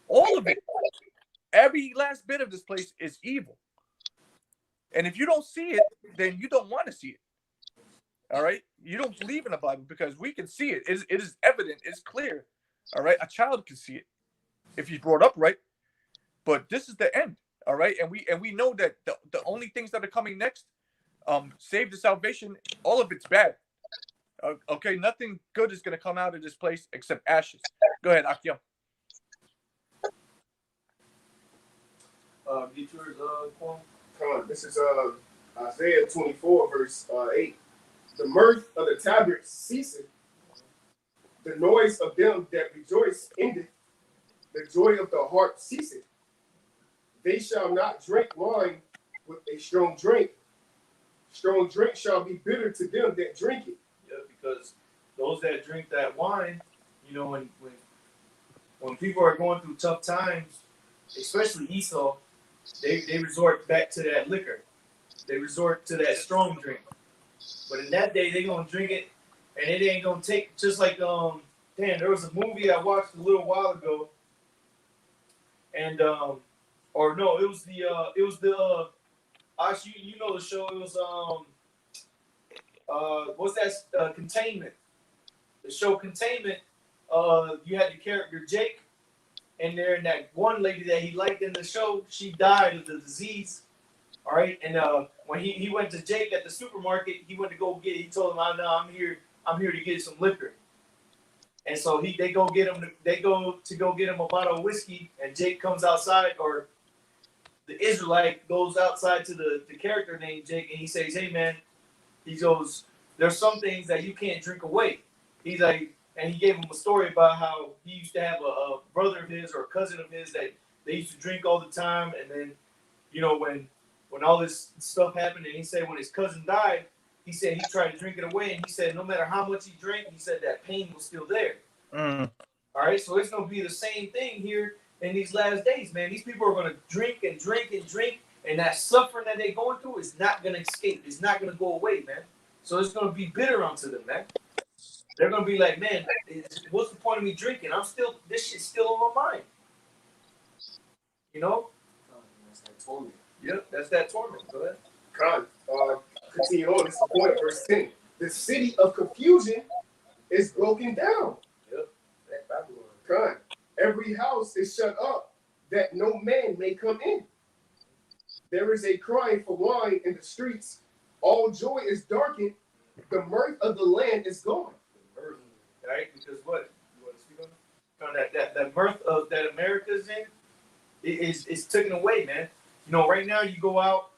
All of it, every last bit of this place is evil. And if you don't see it, then you don't want to see it. All right, you don't believe in the Bible because we can see it. It is evident. It's clear. All right, a child can see it if he's brought up right. But this is the end. All right, and we know that the only things that are coming next, save the salvation, all of it's bad. Okay, nothing good is going to come out of this place except ashes. Go ahead, Akia. Get yours, Quan. Come on, this is Isaiah 24, verse 8. The mirth of the tabrets ceaseth, the noise of them that rejoice endeth, the joy of the heart ceaseth. They shall not drink wine with a strong drink. Strong drink shall be bitter to them that drink it. Yeah, because those that drink that wine, when people are going through tough times, especially Esau, they resort back to that liquor. They resort to that strong drink. But in that day, they're going to drink it, and it ain't going to take, just like, there was a movie I watched a little while ago, and, or no, it was actually, you know the show, it was, what's that, Containment. The show Containment, you had the character Jake, and there, and that one lady that he liked in the show, she died of the disease. All right, and when he went to Jake at the supermarket, he went to go get. He told him, I'm here to get some liquor." And so they go get him a bottle of whiskey, and Jake comes outside, or the Israelite goes outside to the character named Jake, and he says, "Hey man," he goes, "there's some things that you can't drink away." He's like, and he gave him a story about how he used to have a brother of his or a cousin of his that they used to drink all the time, and then, you know, when all this stuff happened, and he said when his cousin died, he said he tried to drink it away, and he said no matter how much he drank, he said that pain was still there. All right, so it's gonna be the same thing here in these last days, man. These people are gonna drink and drink and drink, and that suffering that they're going through is not gonna escape. It's not gonna go away, man. So it's gonna be bitter unto them, man. They're gonna be like, man, what's the point of me drinking? This shit's still on my mind. You know? That's that torment. Yep, that's that torment. Go ahead. Continue on. This is the point, verse 10. The city of confusion is broken down. Yep. That Babylon. Con. Every house is shut up, that no man may come in. There is a crying for wine in the streets. All joy is darkened. The mirth of the land is gone. Right? Because what? You want to speak on it? That mirth of that America's in is taken away, man. You know, right now you go out,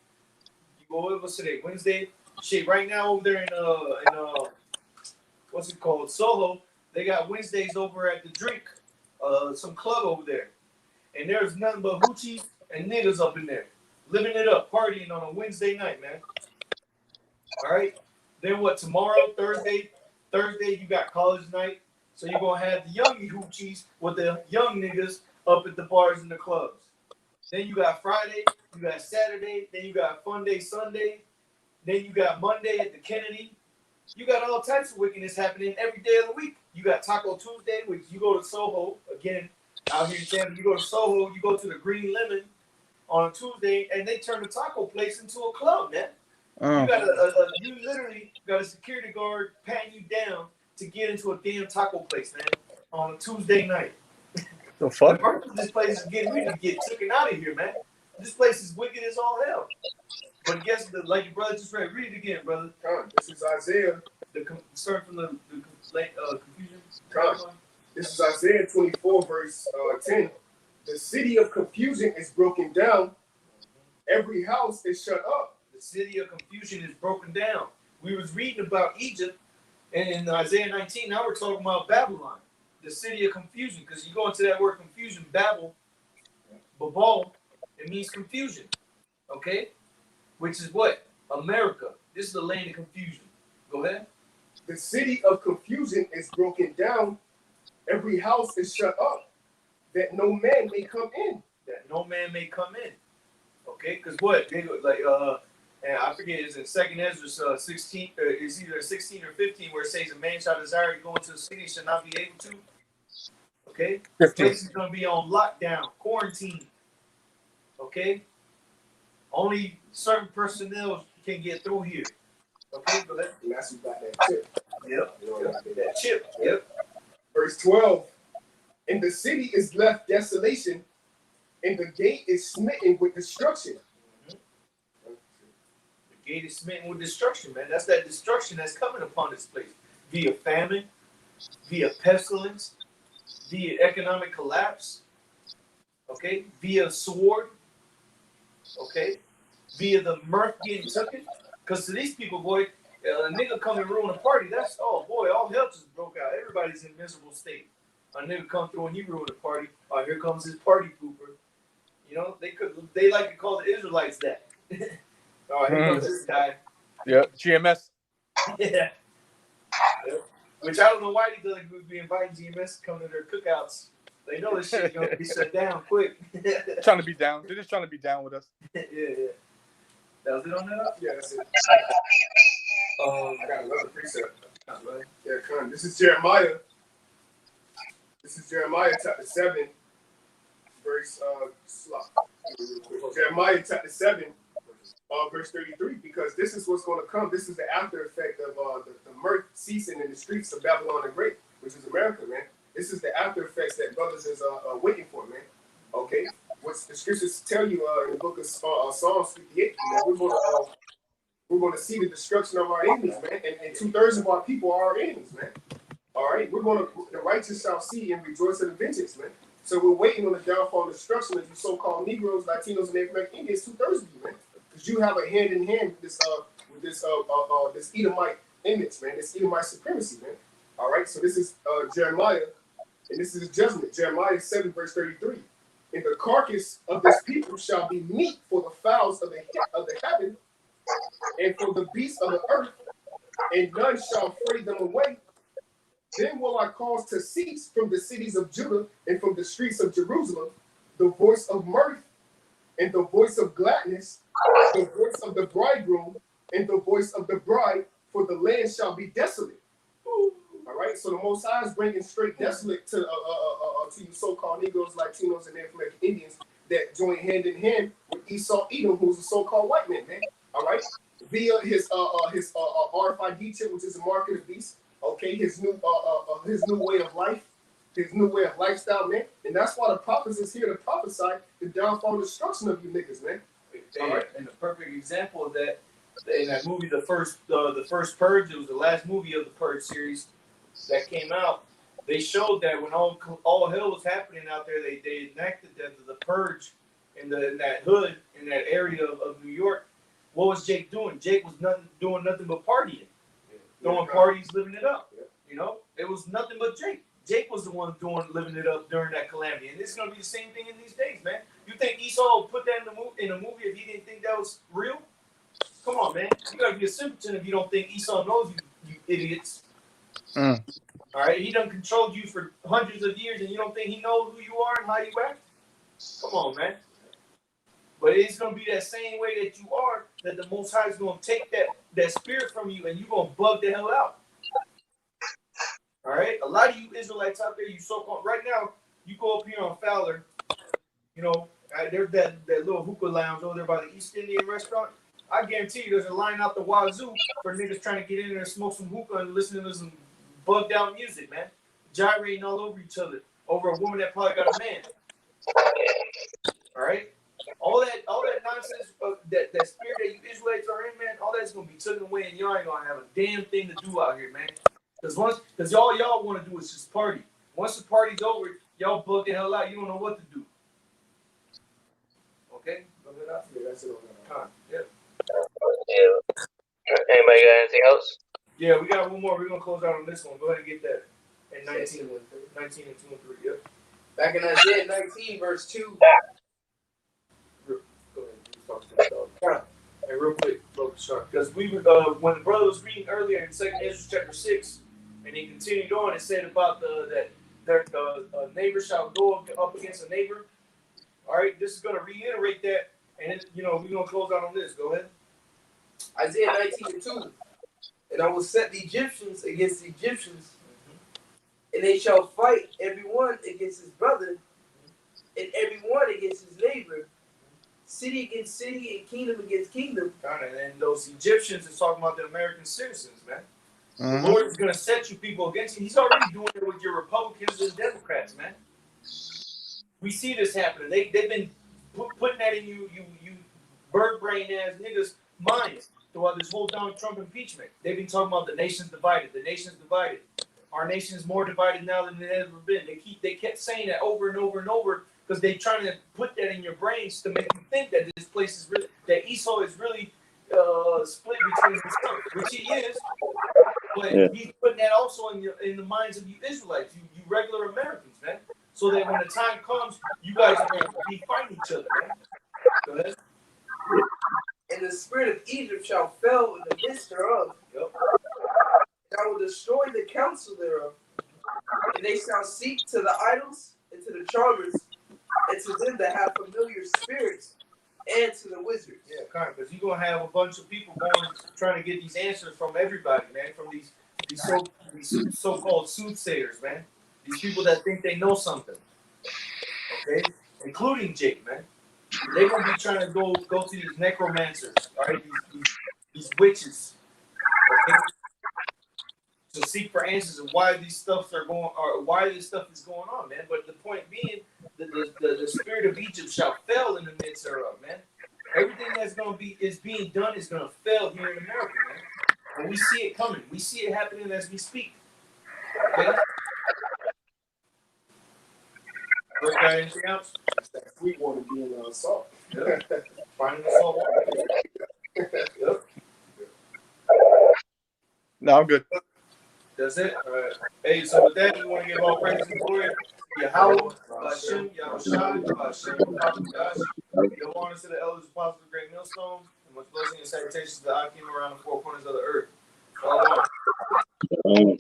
what's today? Wednesday? Shit, right now over there in what's it called? Soho, they got Wednesdays over at the drink, some club over there. And there's nothing but hoochies and niggas up in there. Living it up, partying on a Wednesday night, man. All right? Then what, tomorrow, Thursday, you got college night. So you're going to have the young hoochies with the young niggas up at the bars and the clubs. Then you got Friday, you got Saturday, then you got Fun Day Sunday, then you got Monday at the Kennedy. You got all types of wickedness happening every day of the week. You got Taco Tuesday, which you go to Soho, again, out here in Tampa, you go to Soho, you go to the Green Lemon on Tuesday, and they turn the taco place into a club, man. You got you literally got a security guard patting you down to get into a damn taco place, man, on a Tuesday night. The fuck? This place is getting ready to get taken out of here, man. This place is wicked as all hell. But guess like your brother just read. Read it again, brother. This is Isaiah. The concern from the confusion. This is Isaiah 24, verse 10. The city of confusion is broken down. Every house is shut up. The city of confusion is broken down. We was reading about Egypt, and in Isaiah 19, now we're talking about Babylon, the city of confusion. Because you go into that word confusion, Babel, it means confusion. Okay? Which is what? America. This is the land of confusion. Go ahead. The city of confusion is broken down. Every house is shut up, that no man may come in. That no man may come in. Okay? Because what? They go like and I forget, it's in 2nd Ezra 16, it's either 16 or 15, where it says a man shall desire to go into the city, shall not be able to. Okay? 15. This place is going to be on lockdown, quarantine. Okay? Only certain personnel can get through here. Okay? Go ahead. And that's who got that chip. Yep. That chip. Yep. Verse 12. And the city is left desolation, and the gate is smitten with destruction. The gate is smitten with destruction, man. That's that destruction that's coming upon this place. Via famine, via pestilence, via economic collapse, okay? Via sword, okay? Via the mirth getting taken. Because to these people, boy, a nigga come and ruin a party, that's, oh boy, all hell just broke out. Everybody's in miserable state. A nigga come through and he ruined the party. Oh, here comes his party pooper. You know, they like to call the Israelites that. Oh, here comes this guy. Yeah, GMS. Yeah. Yep. Which I don't know why these other groups be inviting GMS to come to their cookouts. They know this shit's gonna be shut down quick. Trying to be down. They're just trying to be down with us. Yeah. That was it on that? Yeah, that's it. I got another precept. Yeah, come. This is Jeremiah. This is Jeremiah chapter 7, verse Jeremiah chapter 7, verse 33, because this is what's going to come. This is the after effect of the mirth ceasing in the streets of Babylon the Great, which is America, man. This is the after effects that brothers is waiting for, man. Okay, what the scriptures tell you in the book of Psalms 58, we're going to see the destruction of our enemies, man, and 2/3 of our people are our enemies, man. All right, the righteous shall see and rejoice in the vengeance, man. So we're waiting on the downfall and destruction of you so-called Negroes, Latinos, and Native American Indians, 2/3 of you, man, because you have a hand in hand with this Edomite image, man, this Edomite supremacy, man. All right, so this is Jeremiah, and this is judgment. Jeremiah 7, verse 33. And the carcass of this people shall be meat for the fowls of the heaven, and for the beasts of the earth, and none shall fray them away. Then will I cause to cease from the cities of Judah and from the streets of Jerusalem the voice of mirth and the voice of gladness, the voice of the bridegroom and the voice of the bride, for the land shall be desolate. All right, so the Most High is bringing straight desolate to you so-called Negroes, Latinos, and Native American Indians that join hand in hand with Esau Edom, who's a so-called white man, man. All right, via his RFID chip, which is a mark of the beast. Okay, his new way of life, his new way of lifestyle, man. And that's why the prophets is here to prophesy the downfall and destruction of you niggas, man. All right, and the perfect example of that in that movie, the first Purge. It was the last movie of the Purge series that came out. They showed that when all hell was happening out there, they enacted the Purge in that hood, in that area of New York. What was Jake doing? Jake was doing nothing but partying, throwing parties, living it up. You know, it was nothing but Jake. Jake was the one living it up during that calamity, and it's gonna be the same thing in these days, man. You think Esau would put that in a movie if he didn't think that was real? Come on, man. You gotta be a simpleton if you don't think Esau knows you idiots. All right, he done controlled you for hundreds of years, and you don't think he knows who you are and how you act? Come on, man. But it's gonna be that same way that you are, that the Most High is gonna take that spirit from you, and you're gonna bug the hell out. All right, a lot of you Israelites out there, you so-called right now, you go up here on Fowler, you know, there's that little hookah lounge over there by the East Indian restaurant. I guarantee you there's a line out the wazoo for niggas trying to get in there and smoke some hookah and listen to some bugged out music, man. Gyrating all over each other over a woman that probably got a man. All right? All that nonsense, that spirit that you Israelites are in, man, all that's going to be taken away, and y'all ain't going to have a damn thing to do out here, man. Because all y'all want to do is just party. Once the party's over, y'all bug the hell out. You don't know what to do. Okay? Yeah, that's it on that. Time. Yep. Yeah. Anybody got anything else? Yeah, we got one more. We're going to close out on this one. Go ahead and get that. At 19 and 2 and 3. Yep. Back in Isaiah 19, verse 2. Go ahead. And real quick, because we when the brother was reading earlier in 2 Ezra chapter 6, and he continued on and said about that neighbor shall go up against a neighbor. All right, this is going to reiterate that, and we're going to close out on this. Go ahead. Isaiah 19 and 2. And I will set the Egyptians against the Egyptians, and they shall fight every one against his brother, and every one against his neighbor, city against city, and kingdom against kingdom. And then those Egyptians is talking about the American citizens, man. The Lord is going to set you people against you. He's already doing it with your Republicans and Democrats, man. We see this happening. They've been putting that in you bird brain ass niggas' minds throughout this whole Donald Trump impeachment. They've been talking about the nation's divided. The nation's divided. Our nation is more divided now than it has ever been. They kept saying that over and over and over because they're trying to put that in your brains to make you think that this place is really, that Esau is really split between himself, which he is. But he's putting that also in the minds of you Israelites, you regular Americans, man. So that when the time comes, you guys are going to be fighting each other, man. Go ahead. And the spirit of Egypt shall fall in the midst thereof. Yep. And I will destroy the counsel thereof. And they shall seek to the idols and to the charmers and to them that have familiar spirits and to the wizards. Yeah, kind of, because you're going to have a bunch of people going trying to get these answers from everybody, man, from these so-called soothsayers, man. These people that think they know something, okay? Including Jake, man. They're going to be trying to go to these necromancers, all right? These witches, okay? To seek for answers of why these stuffs are going, or why this stuff is going on, man. But the point being, the spirit of Egypt shall fail in the midst thereof, man. Everything that's being done is going to fail here in America, man. And we see it coming. We see it happening as we speak. Okay? Got anything else? It's that sweet water being salt. Yep. Finding the salt water. Yep. No, I'm good. That's it. All right. Hey, so with that, we want to give all praise and glory to Yahweh, Hashem, Yahushai, Hashem, Hakudash. Give honor to the elders, apostles of the great millstone, and much blessing and salutations to the Akim around the four corners of the earth. Shalom.